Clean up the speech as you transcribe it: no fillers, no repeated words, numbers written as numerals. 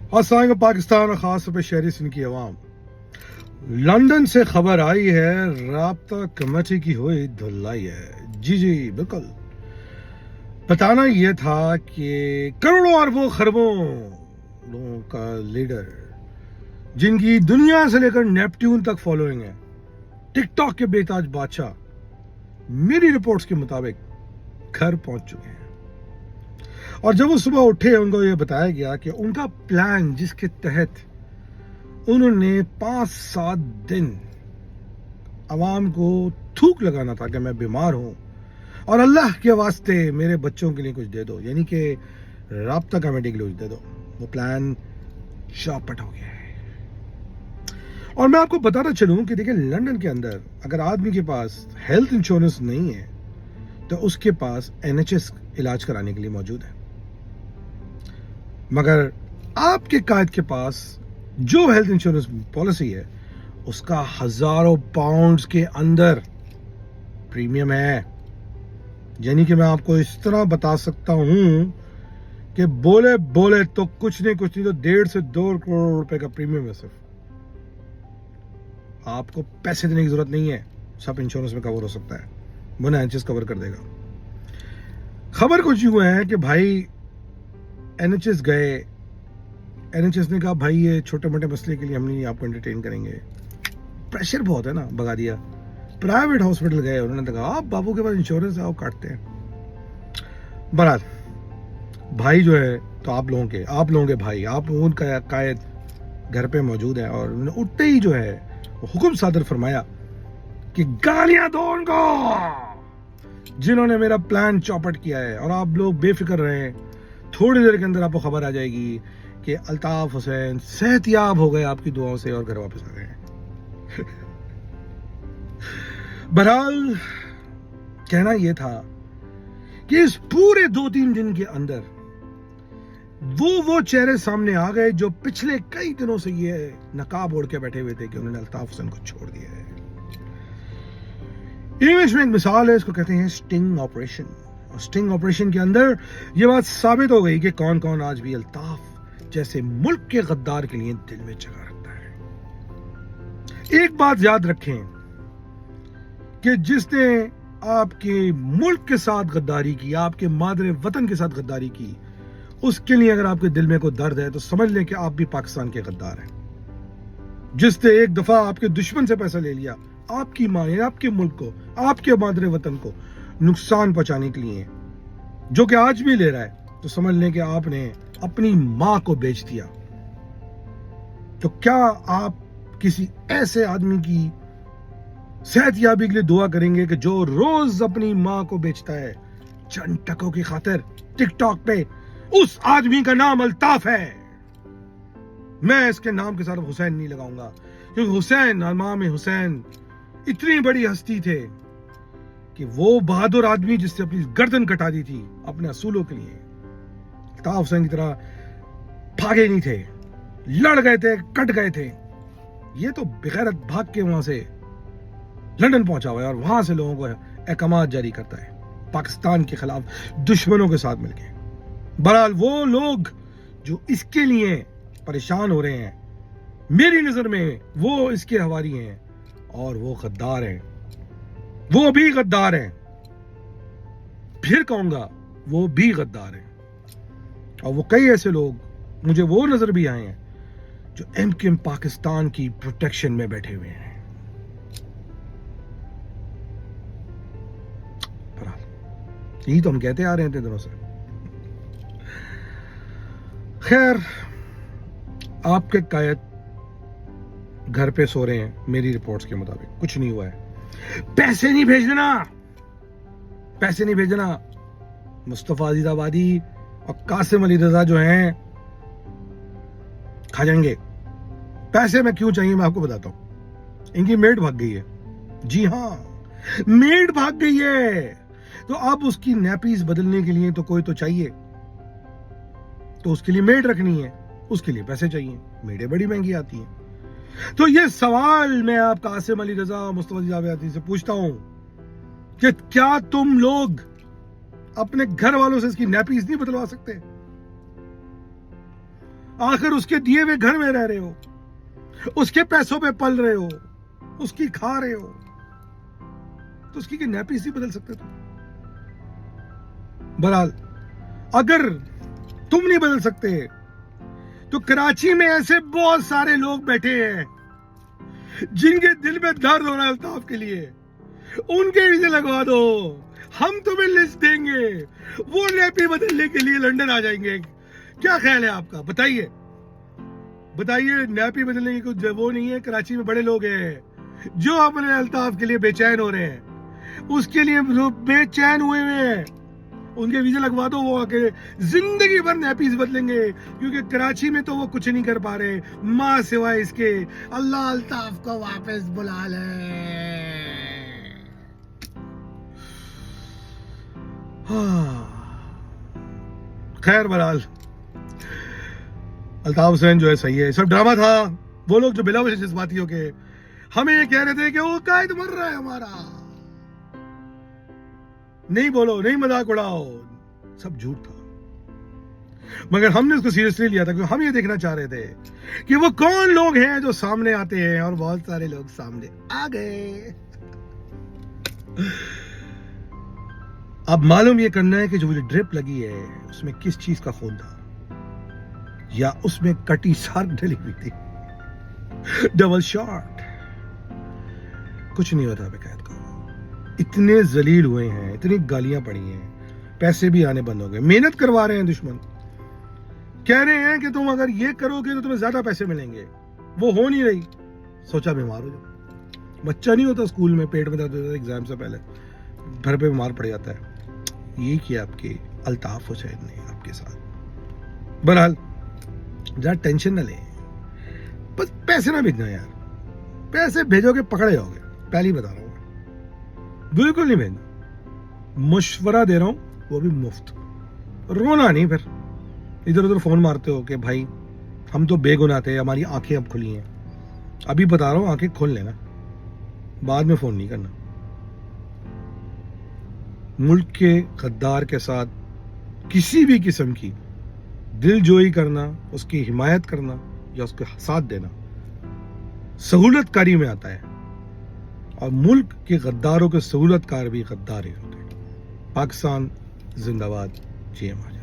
अस्सलाम पाकिस्तान और खास तौर पर शहरी सिंध की आवाम। लंदन से खबर आई है, राब्ता कमेटी की हुई धुलाई है। जी बिल्कुल। बताना यह था कि करोड़ों अरबों खरबों लोगों का लीडर, जिनकी दुनिया से लेकर नेपट्यून तक फॉलोइंग है, टिकटॉक के बेताज बादशाह, मेरी रिपोर्ट्स के मुताबिक घर पहुंच चुके हैं। और जब वो सुबह उठे, उनको ये बताया गया कि उनका प्लान, जिसके तहत उन्होंने 5-7 दिन अवाम को थूक लगाना था कि मैं बीमार हूं और अल्लाह के वास्ते मेरे बच्चों के लिए कुछ दे दो, यानी कि राब्ता कमेटी के लिए कुछ दे दो, वो प्लान चौपट हो गया है। और मैं आपको बताता चलूं कि देखिए, लंदन के अंदर अगर आदमी के पास हेल्थ इंश्योरेंस नहीं है तो उसके पास NHS इलाज कराने के लिए मौजूद है, मगर आपके कायद के पास जो हेल्थ इंश्योरेंस पॉलिसी है उसका हजारों पाउंड्स के अंदर प्रीमियम है। यानी कि मैं आपको इस तरह बता सकता हूं कि बोले बोले तो कुछ नहीं तो 1.5 से 2 करोड़ रुपए का प्रीमियम है। सिर्फ आपको पैसे देने की जरूरत नहीं है, सब इंश्योरेंस में कवर हो सकता है, वो NHS कवर कर देगा। खबर कुछ यूं है कि भाई NHS गए, NHS ने कहा भाई ये छोटे मोटे मसले के लिए हम नहीं आपको एंटरटेन करेंगे, प्रेशर बहुत है ना, भगा दिया। प्राइवेट हॉस्पिटल गए, उन्होंने कहा आप बाबू के पास इंश्योरेंस है, आओ काटते हैं। बहरहाल भाई जो है तो आप लोगों के भाई, आप उनका कायद घर पे मौजूद है और उन्होंने उठते ही जो है वो हुक्म सादर फरमाया कि गालियां दो उनको जिन्होंने मेरा प्लान चौपट किया है, और आप लोग बेफिक्र रहें, थोड़ी देर के अंदर आपको खबर आ जाएगी कि अल्ताफ हुसैन सेहतयाब हो गए आपकी दुआओं से और घर वापस आ गए। बहरहाल कहना यह था कि इस पूरे 2-3 दिन के अंदर वो चेहरे सामने आ गए जो पिछले कई दिनों से ये नकाब ओढ़ के बैठे हुए थे कि उन्होंने अल्ताफ हुसैन को छोड़ दिया है। इंग्लिश में एक मिसाल है, इसको कहते हैं स्टिंग ऑपरेशन। और स्टिंग ऑपरेशन के अंदर यह बात साबित हो गई कि कौन कौन आज भी अल्ताफ जैसे मुल्क के गद्दार के लिए दिल में जगह रखता है। एक बात याद रखें कि जिसने आपके मुल्क के साथ गद्दारी की, आपके मादरे वतन के साथ गद्दारी की, उसके लिए अगर आपके दिल में कोई दर्द है तो समझ लें कि आप भी पाकिस्तान के गद्दार हैं। जिसने एक दफा आपके दुश्मन से पैसा ले लिया, आपकी मां या आपके मुल्क को, आपके मादरे वतन को नुकसान पहुंचाने के लिए, जो कि आज भी ले रहा है, तो समझ लें कि आपने अपनी मां को बेच दिया। तो क्या आप किसी ऐसे आदमी की सेहतयाबी के लिए दुआ करेंगे कि जो रोज अपनी मां को बेचता है चंद टकों की खातिर टिकटॉक पे? उस आदमी का नाम अल्ताफ है। मैं इसके नाम के साथ हुसैन नहीं लगाऊंगा, क्योंकि हुसैन, इमाम हुसैन इतनी बड़ी हस्ती थे कि वो बहादुर आदमी जिससे अपनी गर्दन कटा दी थी अपने असूलों के लिए, अल्ताफ हुसैन की तरह भागे नहीं थे, लड़ गए थे, कट गए थे। ये तो बेगैरत भाग के वहां से लंदन पहुंचा हुआ है और वहां से लोगों को अहकामात जारी करता है पाकिस्तान के खिलाफ दुश्मनों के साथ मिलकर। बहरहाल वो लोग जो इसके लिए परेशान हो रहे हैं, मेरी नजर में वो इसके हवारी हैं और वो गद्दार हैं, वो भी गद्दार हैं, फिर कहूंगा वो भी गद्दार हैं। और वो कई ऐसे लोग मुझे वो नजर भी आए हैं जो MKM पाकिस्तान की प्रोटेक्शन में बैठे हुए हैं। यही तो हम कहते आ रहे हैं इतने दिनों से। खैर, आपके कायद घर पे सो रहे हैं, मेरी रिपोर्ट्स के मुताबिक कुछ नहीं हुआ है। पैसे नहीं भेजना। मुस्तफा अजीजाबादी और कासिम अली रजा जो हैं खा जाएंगे। पैसे में क्यों चाहिए मैं आपको बताता हूं। इनकी मेड भाग गई है। जी हां, मेड भाग गई है, तो अब उसकी नैपीज बदलने के लिए तो कोई तो चाहिए, तो उसके लिए मेड रखनी है, उसके लिए पैसे चाहिए। मेडें बड़ी महंगी आती हैं। तो ये सवाल मैं आप कासिम अली रजा, मुस्तफा अजीजाबादी से पूछता हूं कि क्या तुम लोग अपने घर वालों से इसकी नैपीज नहीं बदलवा सकते? आखिर उसके दिए हुए घर में रह रहे हो, उसके पैसों पे पल रहे हो, उसकी खा रहे हो, तो उसकी की नैपीस ही बदल सकते तुम। बहरहाल अगर तुम नहीं बदल सकते तो कराची में ऐसे बहुत सारे लोग बैठे हैं जिनके दिल में दर्द हो रहा है अल्ताफ के लिए, उनके वीजे लगवा दो, हम तुम्हें लिस्ट देंगे, वो नैपी बदलने के लिए लंदन आ जाएंगे। क्या ख्याल है आपका? बताइए बताइए। नैपी बदलने की कुछ वो नहीं है। कराची में बड़े लोग हैं जो अपने अल्ताफ के लिए बेचैन हो रहे हैं, उसके लिए बेचैन हुए हैं, उनके वीजे लगवा दो, वो आके जिंदगी भर नैपीज बदलेंगे, क्योंकि कराची में तो वो कुछ नहीं कर पा रहे मां सिवाय इसके अल्लाह अल्ताफ को वापस बुला ले। खैर बहरहाल अल्ताफ हुसैन जो है सही है, सब ड्रामा था। वो लोग जो बिला वजह जज्बातियों के हमें ये कह रहे थे कि वो कायद मर रहा है हमारा, नहीं बोलो, नहीं मजाक उड़ाओ, सब झूठ था। मगर हमने उसको सीरियसली लिया था क्योंकि हम ये देखना चाह रहे थे कि वो कौन लोग हैं जो सामने आते हैं, और बहुत सारे लोग सामने आ गए। अब मालूम ये करना है कि जो मुझे ड्रिप लगी है उसमें किस चीज का खून था, या उसमें कटी सार्क डली हुई थी, डबल शॉट। कुछ नहीं होता बेकायद का। इतने जलील हुए हैं, इतनी गालियां पड़ी हैं, पैसे भी आने बंद हो गए, मेहनत करवा रहे हैं दुश्मन, कह रहे हैं कि तुम अगर ये करोगे तो तुम्हें ज्यादा पैसे मिलेंगे, वो हो नहीं रही। सोचा बीमार हो जाओ। बच्चा नहीं होता स्कूल में पेट में दर्द होता है एग्जाम से पहले, घर पे बीमार पड़ जाता है। ये किया आपके अल्ताफ हुसैन ने आपके साथ। बहरहाल जरा टेंशन ना ले, बस पैसे ना भेजना यार, पैसे भेजोगे पकड़े जाओगे, पहले ही बता रहा हूं, बिल्कुल नहीं भेजना। मशवरा दे रहा हूं, वो भी मुफ्त। रोना नहीं, फिर इधर उधर फोन मारते हो कि भाई हम तो बेगुनाह थे, हमारी आंखें अब खुली हैं। अभी बता रहा हूं, आंखें खोल लेना, बाद में फोन नहीं करना। मुल्क के गद्दार के साथ किसी भी किस्म की दिलजोई करना, उसकी हिमायत करना या उसके साथ देना सहूलतकारी में आता है, और मुल्क के गद्दारों के सहूलतकार भी गद्दार ही होते हैं। पाकिस्तान जिंदाबाद, GMR।